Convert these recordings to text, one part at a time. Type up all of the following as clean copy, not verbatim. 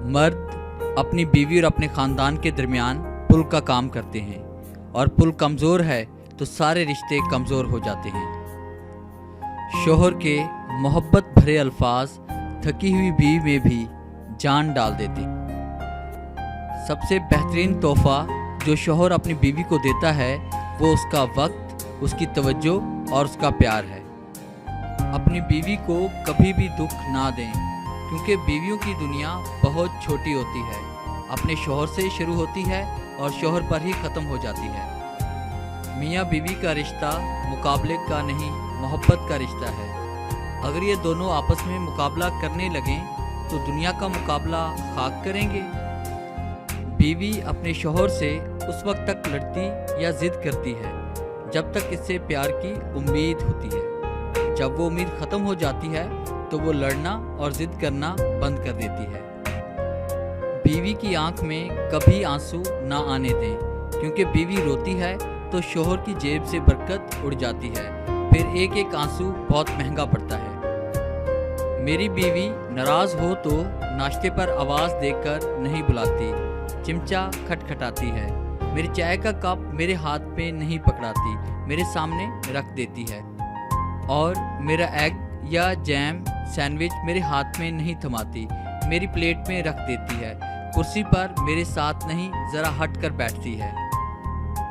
مرد اپنی بیوی اور اپنے خاندان کے درمیان پل کا کام کرتے ہیں، اور پل کمزور ہے تو سارے رشتے کمزور ہو جاتے ہیں۔ شوہر کے محبت بھرے الفاظ تھکی ہوئی بیوی میں بھی جان ڈال دیتے ہیں۔ سب سے بہترین تحفہ جو شوہر اپنی بیوی کو دیتا ہے وہ اس کا وقت، اس کی توجہ اور اس کا پیار ہے۔ اپنی بیوی کو کبھی بھی دکھ نہ دیں، کیونکہ بیویوں کی دنیا بہت چھوٹی ہوتی ہے، اپنے شوہر سے شروع ہوتی ہے اور شوہر پر ہی ختم ہو جاتی ہے۔ میاں بیوی کا رشتہ مقابلے کا نہیں، محبت کا رشتہ ہے۔ اگر یہ دونوں آپس میں مقابلہ کرنے لگیں تو دنیا کا مقابلہ خاک کریں گے۔ بیوی اپنے شوہر سے اس وقت تک لڑتی یا ضد کرتی ہے جب تک اس سے پیار کی امید ہوتی ہے۔ جب وہ امید ختم ہو جاتی ہے تو وہ لڑنا اور ضد کرنا بند کر دیتی ہے۔ بیوی کی آنکھ میں کبھی آنسو نہ آنے دیں، کیونکہ بیوی روتی ہے تو شوہر کی جیب سے برکت اڑ جاتی ہے، پھر ایک ایک آنسو بہت مہنگا پڑتا ہے۔ میری بیوی ناراض ہو تو ناشتے پر آواز دے کر نہیں بلاتی، چمچہ کھٹکھٹاتی ہے۔ میری چائے کا کپ میرے ہاتھ پہ نہیں پکڑاتی، میرے سامنے رکھ دیتی ہے، اور میرا ایگ یا جیم سینڈوچ میرے ہاتھ میں نہیں تھماتی، میری پلیٹ میں رکھ دیتی ہے۔ کرسی پر میرے ساتھ نہیں، ذرا ہٹ کر بیٹھتی ہے۔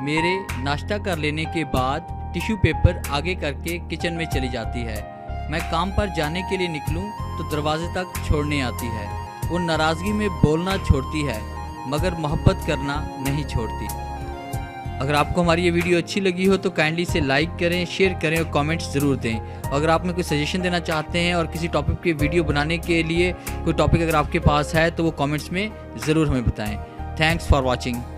میرے ناشتہ کر لینے کے بعد ٹیشو پیپر آگے کر کے کچن میں چلی جاتی ہے۔ میں کام پر جانے کے لیے نکلوں تو دروازے تک چھوڑنے آتی ہے۔ وہ ناراضگی میں بولنا چھوڑتی ہے مگر محبت کرنا نہیں چھوڑتی۔ اگر آپ کو ہماری یہ ویڈیو اچھی لگی ہو تو کائنڈلی اسے لائک کریں، شیئر کریں اور کامنٹس ضرور دیں۔ اگر آپ میں کوئی سجیشن دینا چاہتے ہیں اور کسی ٹاپک کی ویڈیو بنانے کے لیے کوئی ٹاپک اگر آپ کے پاس ہے تو وہ کامنٹس میں ضرور ہمیں بتائیں۔ Thanks for watching.